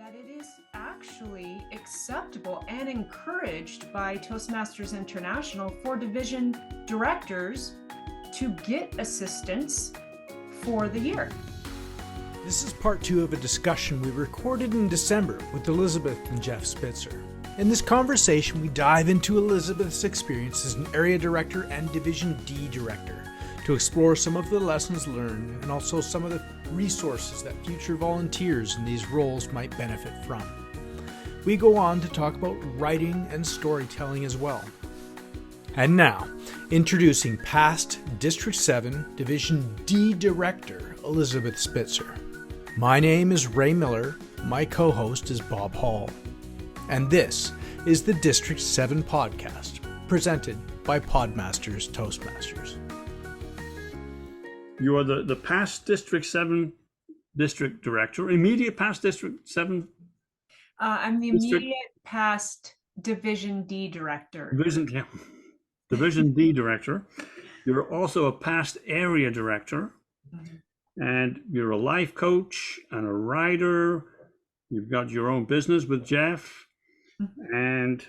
that it is actually acceptable and encouraged by Toastmasters International for division directors to get assistance for the year. This is part 2 of a discussion we recorded in December with Elizabeth and Jeff Spitzer. In this conversation, we dive into Elizabeth's experience as an area director and Division D director to explore some of the lessons learned and also some of the resources that future volunteers in these roles might benefit from. We go on to talk about writing and storytelling as well. And now, introducing past District 7 Division D Director Elizabeth Spitzer. My name is Ray Miller, my co-host is Bob Hall, and this is the District 7 podcast, presented by Podmasters Toastmasters. You are the past District 7 District Director, immediate past District 7? I'm the immediate past Division D Director. Division D Director. You're also a past Area Director, and you're a life coach and a writer. You've got your own business with Jeff, and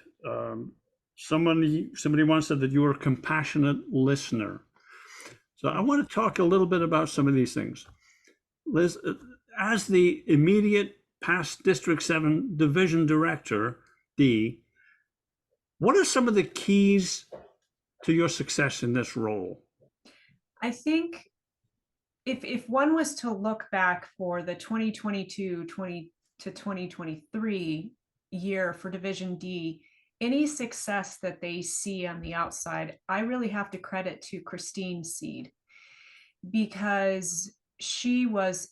somebody once said that you were a compassionate listener. So I want to talk a little bit about some of these things. Liz, as the immediate past District 7 Division Director, D, what are some of the keys to your success in this role? I think if one was to look back for the 2022 to 2023 year for Division D, any success that they see on the outside, I really have to credit to Christine Seed, because she was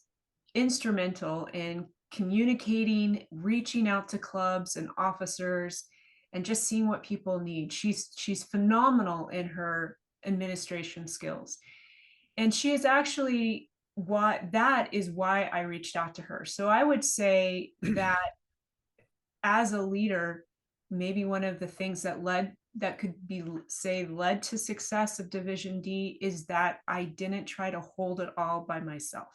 instrumental in communicating, reaching out to clubs and officers, and just seeing what people need. She's phenomenal in her administration skills. And she is actually that is why I reached out to her. So I would say that as a leader, maybe one of the things that led to success of Division D is that I didn't try to hold it all by myself.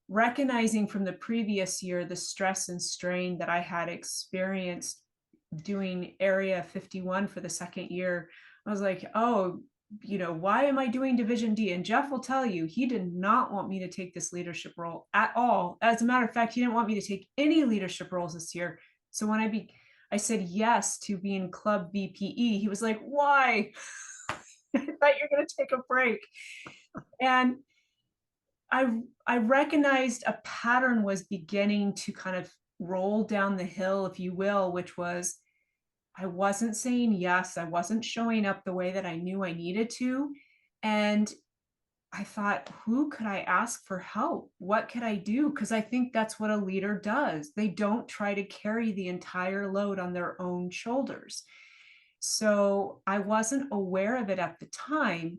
Recognizing from the previous year the stress and strain that I had experienced doing Area 51 for the second year, I was like, oh, why am I doing Division D? And Jeff will tell you, he did not want me to take this leadership role at all. As a matter of fact, he didn't want me to take any leadership roles this year. So when I said yes to being club VPE, he was like, why? I thought you're going to take a break. And I recognized a pattern was beginning to kind of roll down the hill, if you will, which was I wasn't saying yes. I wasn't showing up the way that I knew I needed to. And I thought, who could I ask for help? What could I do? Because I think that's what a leader does. They don't try to carry the entire load on their own shoulders. So I wasn't aware of it at the time,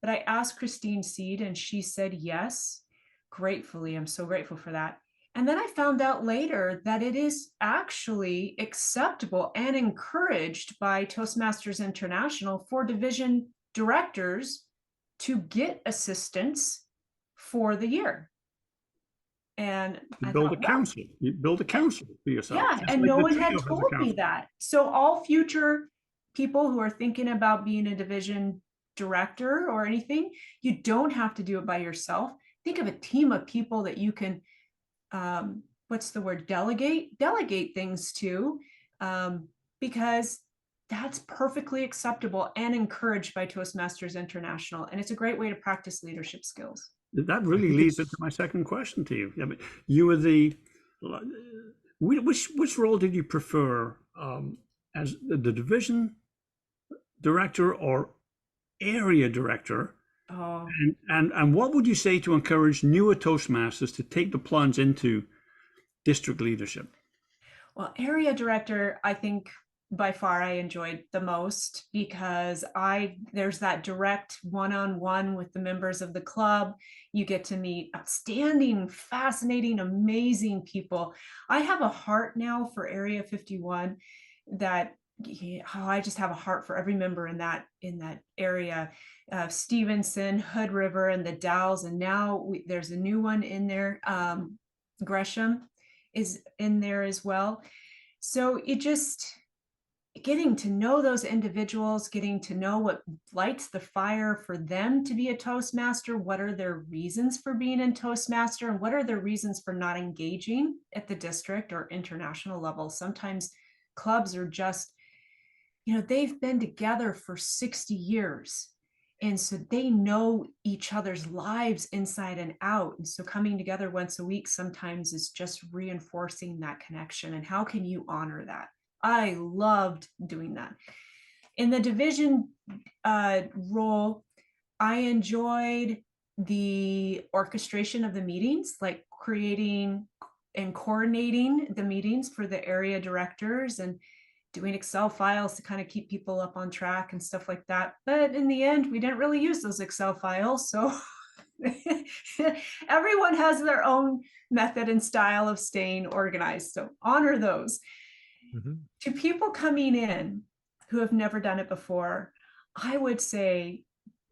but I asked Christine Seed and she said yes. Gratefully, I'm so grateful for that. And then I found out later that it is actually acceptable and encouraged by Toastmasters International for division directors to get assistance for the year. And you build a council. You build a council for yourself. Yeah, and no one had told me that. So all future people who are thinking about being a division director or anything, you don't have to do it by yourself. Think of a team of people that you can delegate things to, because that's perfectly acceptable and encouraged by Toastmasters International. And it's a great way to practice leadership skills. That really leads into my second question to you. I mean, you were which role did you prefer, as the division director or area director? Oh. And what would you say to encourage newer Toastmasters to take the plunge into district leadership? Well, area director, I think by far I enjoyed the most, because there's that direct one-on-one with the members of the club. You get to meet outstanding, fascinating, amazing people. I have a heart now for Area 51 that I just have a heart for every member in that area. Stevenson, Hood River, and the Dalles, and now there's a new one in there, Gresham. is in there as well. So it just getting to know those individuals, getting to know what lights the fire for them to be a Toastmaster, what are their reasons for being in Toastmaster, and what are their reasons for not engaging at the district or international level. Sometimes clubs are just, they've been together for 60 years. And so they know each other's lives inside and out. And so coming together once a week sometimes is just reinforcing that connection. And how can you honor that? I loved doing that. In the division role, I enjoyed the orchestration of the meetings, like creating and coordinating the meetings for the area directors and doing Excel files to kind of keep people up on track and stuff like that. But in the end, we didn't really use those Excel files. So everyone has their own method and style of staying organized. So honor those. Mm-hmm. To people coming in who have never done it before, I would say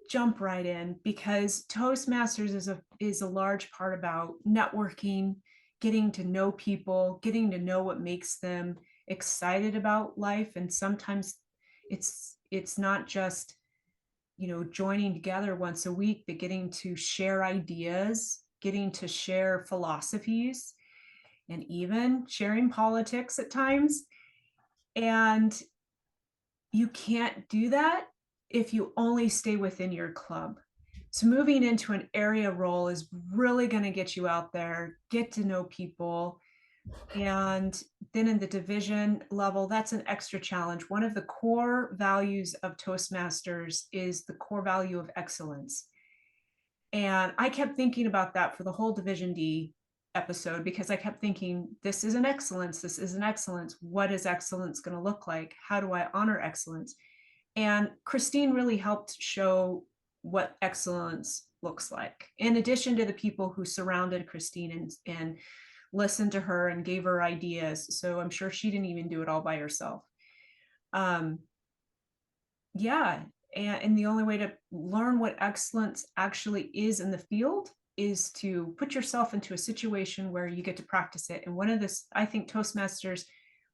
jump right in, because Toastmasters is a large part about networking, getting to know people, getting to know what makes them excited about life. And sometimes it's not just, joining together once a week, but getting to share ideas, getting to share philosophies, and even sharing politics at times. And you can't do that if you only stay within your club. So moving into an area role is really going to get you out there, get to know people. And then in the division level, that's an extra challenge. One of the core values of Toastmasters is the core value of excellence. And I kept thinking about that for the whole Division D episode, because I kept thinking, this is an excellence. This is an excellence. What is excellence going to look like? How do I honor excellence? And Christine really helped show what excellence looks like, in addition to the people who surrounded Christine and listened to her and gave her ideas. So I'm sure she didn't even do it all by herself. Yeah. And the only way to learn what excellence actually is in the field is to put yourself into a situation where you get to practice it. And I think Toastmasters,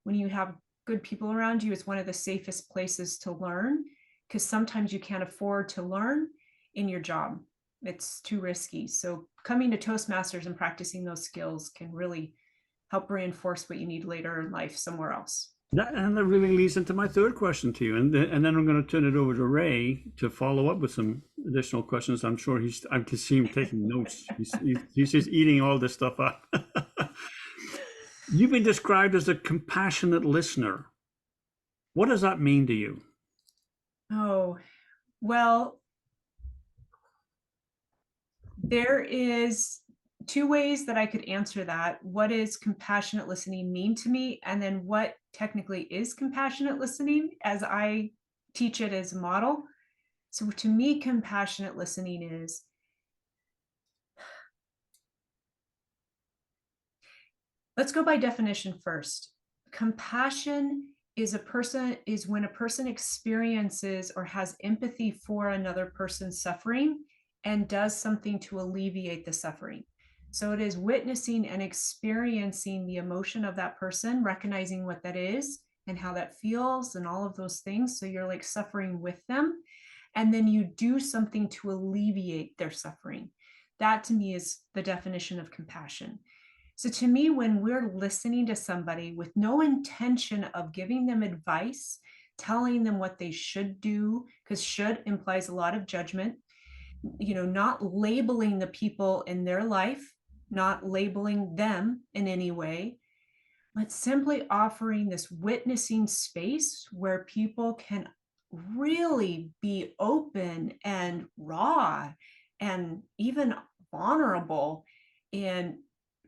when you have good people around you, is one of the safest places to learn, because sometimes you can't afford to learn in your job. It's too risky. So coming to Toastmasters and practicing those skills can really help reinforce what you need later in life somewhere else. And that really leads into my third question to you. And then I'm going to turn it over to Ray to follow up with some additional questions. I'm sure I can see him taking notes. He's just eating all this stuff up. You've been described as a compassionate listener. What does that mean to you? Oh, well, there is two ways that I could answer that. What does compassionate listening mean to me? And then what technically is compassionate listening as I teach it as a model? So to me, compassionate listening is let's go by definition first. Compassion is when a person experiences or has empathy for another person's suffering and does something to alleviate the suffering. So it is witnessing and experiencing the emotion of that person, recognizing what that is and how that feels and all of those things. So you're like suffering with them. And then you do something to alleviate their suffering. That to me is the definition of compassion. So to me, when we're listening to somebody with no intention of giving them advice, telling them what they should do, because should implies a lot of judgment, not labeling the people in their life, not labeling them in any way, but simply offering this witnessing space where people can really be open and raw and even vulnerable and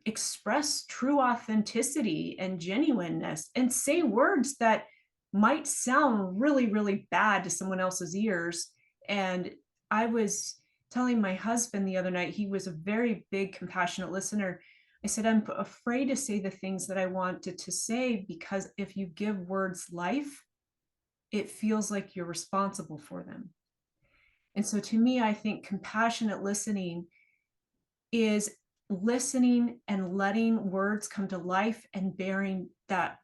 express true authenticity and genuineness and say words that might sound really, really bad to someone else's ears. And I was telling my husband the other night, he was a very big compassionate listener. I said, I'm afraid to say the things that I wanted to say, because if you give words life, it feels like you're responsible for them. And so to me, I think compassionate listening is listening and letting words come to life and bearing that,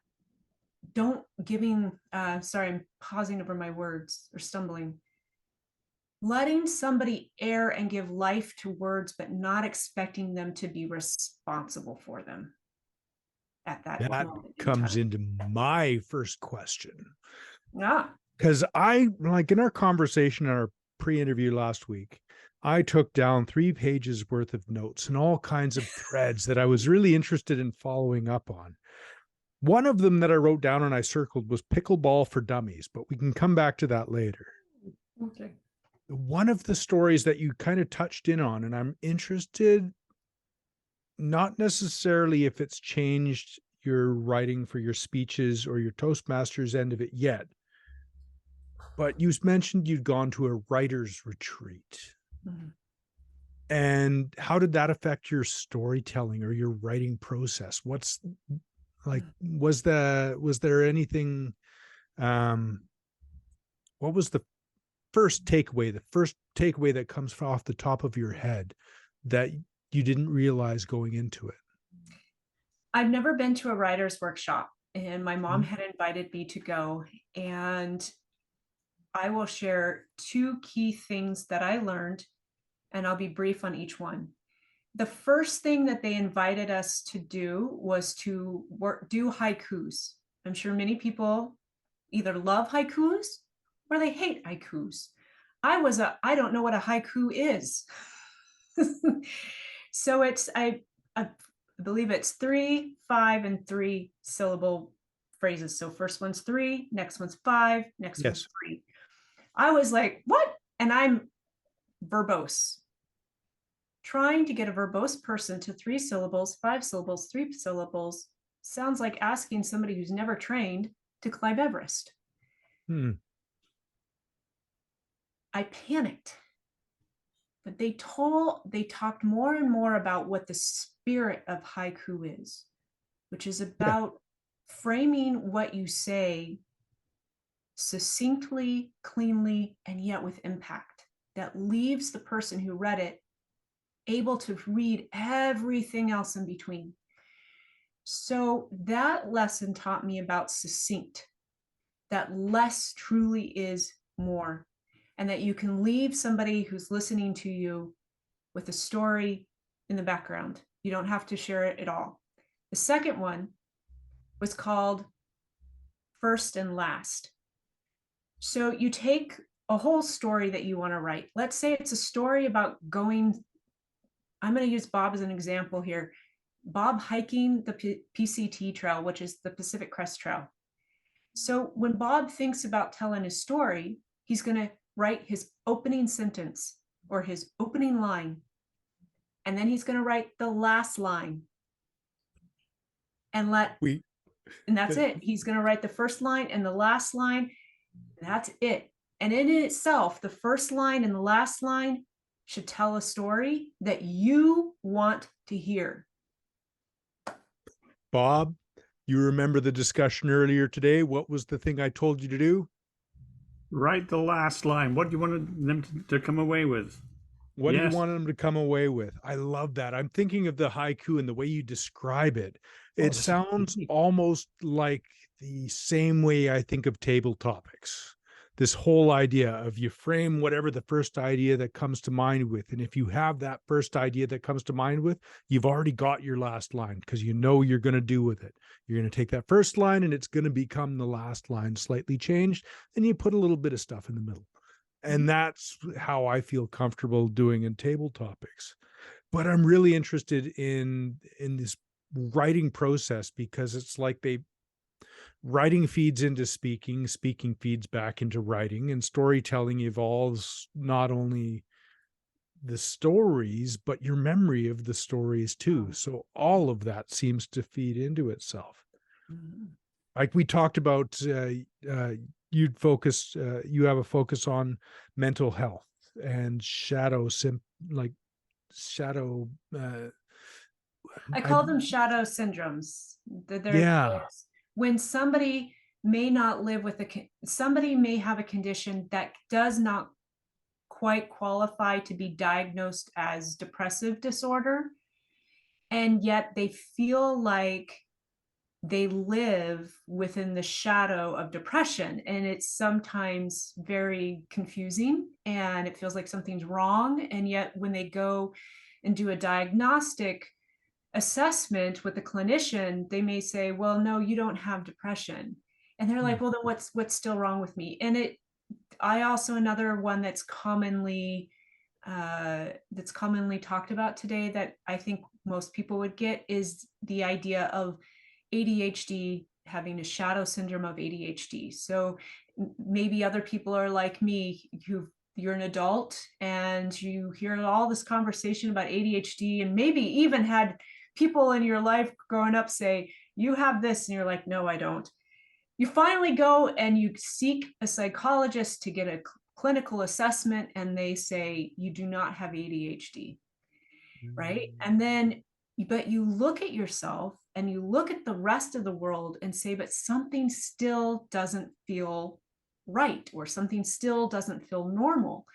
don't giving, sorry, I'm pausing over my words or stumbling. Letting somebody air and give life to words, but not expecting them to be responsible for them at that That moment in comes time. into my first question. Yeah. Because like in our conversation, in our pre-interview last week, I took down 3 pages worth of notes and all kinds of threads that I was really interested in following up on. One of them that I wrote down and I circled was pickleball for dummies, but we can come back to that later. Okay. One of the stories that you kind of touched in on, and I'm interested, not necessarily if it's changed your writing for your speeches or your Toastmasters end of it yet, but you mentioned you'd gone to a writer's retreat. Mhm. And how did that affect your storytelling or your writing process? What's like, was there anything, what was the first takeaway that comes off the top of your head that you didn't realize going into it? I've never been to a writer's workshop, and my mom Mhm. had invited me to go. And I will share 2 key things that I learned, and I'll be brief on each one. The first thing that they invited us to do was to do haikus. I'm sure many people either love haikus or they hate haikus. I don't know what a haiku is. So I believe it's 3, 5, and 3 syllable phrases. So first one's 3, next one's 5, next one's Yes. 3. I was like, what? And I'm verbose. Trying to get a verbose person to 3 syllables, 5 syllables, 3 syllables sounds like asking somebody who's never trained to climb Everest. Hmm. I panicked. But they talked more and more about what the spirit of haiku is, which is Yeah. about framing what you say succinctly, cleanly, and yet with impact that leaves the person who read it able to read everything else in between. So that lesson taught me about succinct, that less truly is more, and that you can leave somebody who's listening to you with a story in the background. You don't have to share it at all. The second one was called First and Last. So you take a whole story that you want to write. Let's say it's a story about going, I'm going to use Bob as an example here. Bob hiking the PCT trail, which is the Pacific Crest Trail. So when Bob thinks about telling his story, he's going to write his opening sentence or his opening line. And then he's going to write the last line and that's it. He's going to write the first line and the last line. That's it. And in itself, the first line and the last line should tell a story that you want to hear. Bob, you remember the discussion earlier today? What was the thing I told you to do? Write the last line. What do you want them to come away with? What do you Yes. want them to come away with? I love that. I'm thinking of the haiku and the way you describe it. It sounds almost like the same way I think of table topics. This whole idea of you frame whatever the first idea that comes to mind with. And if you have that first idea that comes to mind with, you've already got your last line because you know you're going to do with it. You're going to take that first line and it's going to become the last line slightly changed. Then you put a little bit of stuff in the middle. And that's how I feel comfortable doing in table topics. But I'm really interested in this writing process because it's like writing feeds into speaking, speaking feeds back into writing, and storytelling evolves not only the stories, but your memory of the stories too. So all of that seems to feed into itself. Like we talked about, you have a focus on mental health and shadow. I call them shadow syndromes. Yeah. When somebody may not live with somebody may have a condition that does not quite qualify to be diagnosed as depressive disorder. and yet they feel like they live within the shadow of depression. And it's sometimes very confusing and it feels like something's wrong. And yet, when they go and do a diagnostic assessment with the clinician, they may say, well, no, you don't have depression. And they're like, well, then what's still wrong with me? And I also, another one that's commonly talked about today that I think most people would get is the idea of ADHD, having a shadow syndrome of ADHD. So maybe other people are like me, you're an adult and you hear all this conversation about ADHD, and maybe even had people in your life growing up say, you have this, and you're like, no, I don't. You finally go and you seek a psychologist to get a clinical assessment, and they say you do not have ADHD, right? And then, but you look at yourself and you look at the rest of the world and say, but something still doesn't feel right, or something still doesn't feel normal.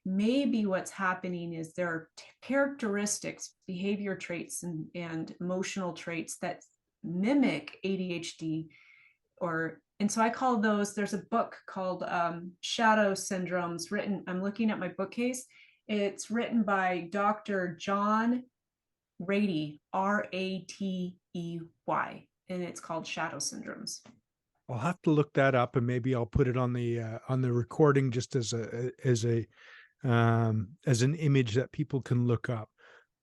Maybe what's happening is there are characteristics, behavior traits, and emotional traits that mimic ADHD. And so I call those, there's a book called Shadow Syndromes written, I'm looking at my bookcase. It's written by Dr. John Ratey, Ratey, and it's called Shadow Syndromes. I'll have to look that up, and maybe I'll put it on the recording just as an image that people can look up.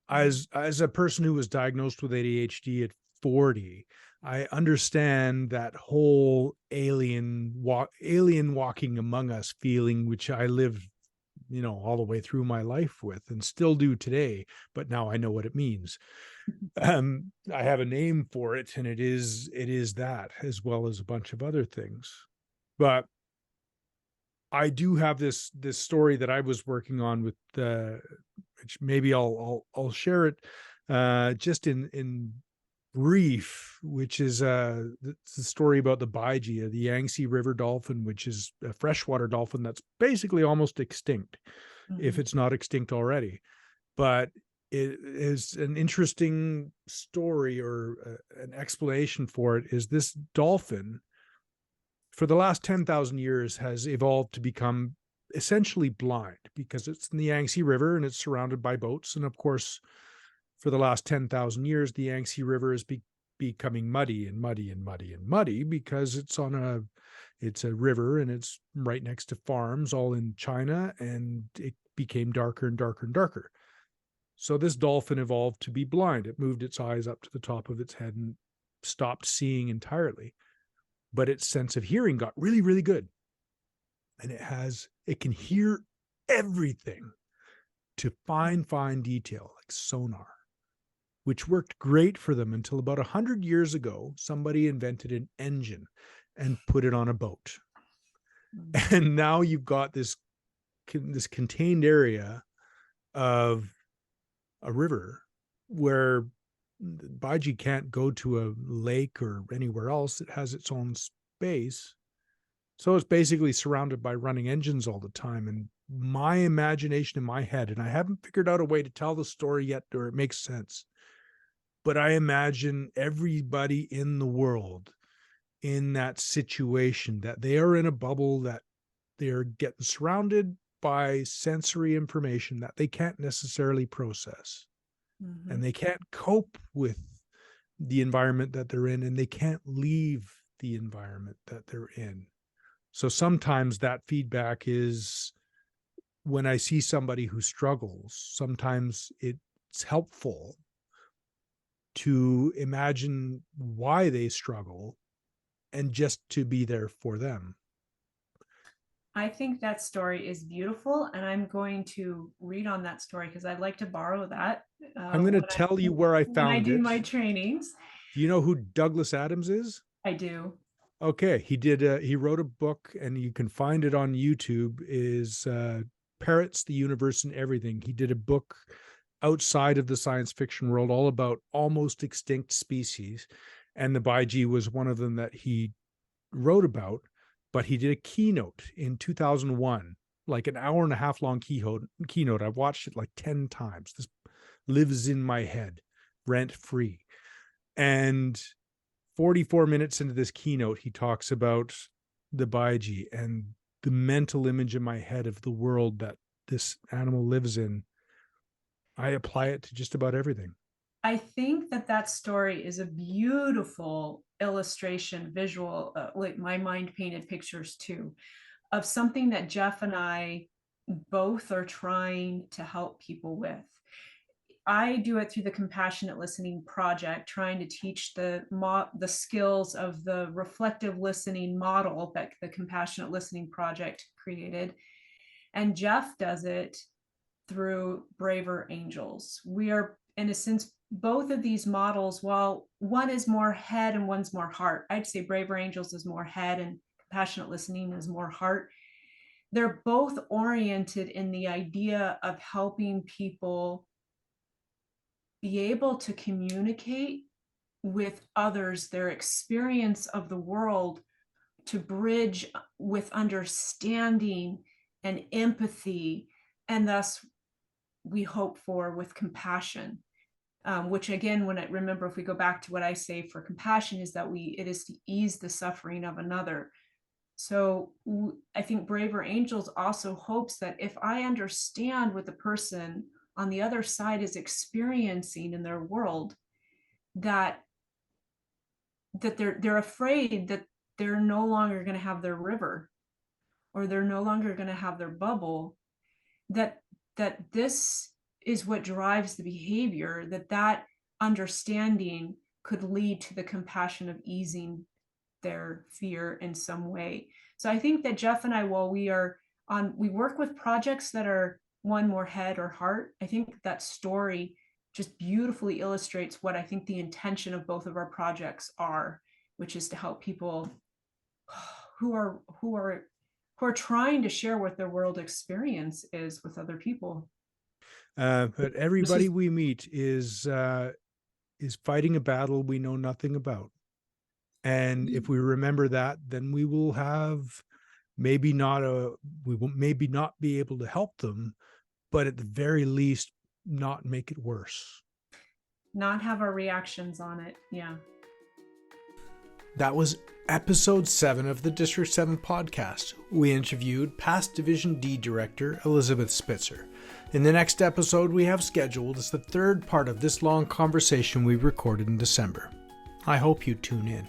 As a person who was diagnosed with ADHD at 40, I understand that whole alien walking among us feeling, which I lived, all the way through my life with, and still do today. But now I know what it means. I have a name for it, and it is that, as well as a bunch of other things. But I do have this story that I was working on with which maybe I'll share it just in brief, which is the story about the baiji, the Yangtze River dolphin, which is a freshwater dolphin that's basically almost extinct, if it's not extinct already. But it is an interesting story, or an explanation for it is this dolphin, for the last 10,000 years, has evolved to become essentially blind because it's in the Yangtze River and it's surrounded by boats. And of course, for the last 10,000 years, the Yangtze River is becoming muddy and muddy and muddy and muddy because it's a river and it's right next to farms all in China, and it became darker and darker and darker. So this dolphin evolved to be blind. It moved its eyes up to the top of its head and stopped seeing entirely. But its sense of hearing got really, really good. And it can hear everything to fine detail, like sonar, which worked great for them until about 100 years ago, somebody invented an engine and put it on a boat. And now you've got this contained area of a river where baiji can't go to a lake or anywhere else. It has its own space. So it's basically surrounded by running engines all the time. And my imagination in my head, and I haven't figured out a way to tell the story yet or it makes sense, but I imagine everybody in the world in that situation, that they are in a bubble, that they're getting surrounded by sensory information that they can't necessarily process. And they can't cope with the environment that they're in, and they can't leave the environment that they're in. So sometimes that feedback is, when I see somebody who struggles, sometimes it's helpful to imagine why they struggle and just to be there for them. I think that story is beautiful, and I'm going to read on that story because I'd like to borrow that. I'm going to tell you where I found it. When I do my trainings. Do you know who Douglas Adams is? I do. Okay, he wrote a book, and you can find it on YouTube, is Parrots, the Universe and Everything. He did a book outside of the science fiction world all about almost extinct species, and the baiji was one of them that he wrote about. But he did a keynote in 2001, like an hour and a half long keynote. I've watched it like 10 times. This lives in my head. rent-free. And 44 minutes into this keynote, he talks about the baiji and the mental image in my head of the world that this animal lives in. I apply it to just about everything. I think that story is a beautiful illustration, visual, like my mind painted pictures too, of something that Jeff and I both are trying to help people with. I do it through the Compassionate Listening Project, trying to teach the skills of the reflective listening model that the Compassionate Listening Project created. And Jeff does it through Braver Angels. We are, in a sense, both of these models, while one is more head and one's more heart, I'd say Braver Angels is more head and Compassionate Listening is more heart. They're both oriented in the idea of helping people be able to communicate with others their experience of the world, to bridge with understanding and empathy, and thus we hope for with compassion, which again, if we go back to what I say for compassion, is that it is to ease the suffering of another. So I think Braver Angels also hopes that if I understand what the person on the other side is experiencing in their world, that they're afraid that they're no longer going to have their river, or they're no longer going to have their bubble, that this is what drives the behavior, that understanding could lead to the compassion of easing their fear in some way. So I think that Jeff and I, while we work with projects that are one more head or heart, I think that story just beautifully illustrates what I think the intention of both of our projects are, which is to help people who are trying to share what their world experience is with other people. But everybody we meet is fighting a battle we know nothing about. And if we remember that, then we will have we will maybe not be able to help them, but at the very least, not make it worse. Not have our reactions on it. Yeah. That was episode 7 of the District 7 podcast. We interviewed past Division D Director Elizabeth Spitzer. In the next episode we have scheduled is the third part of this long conversation we recorded in December. I hope you tune in.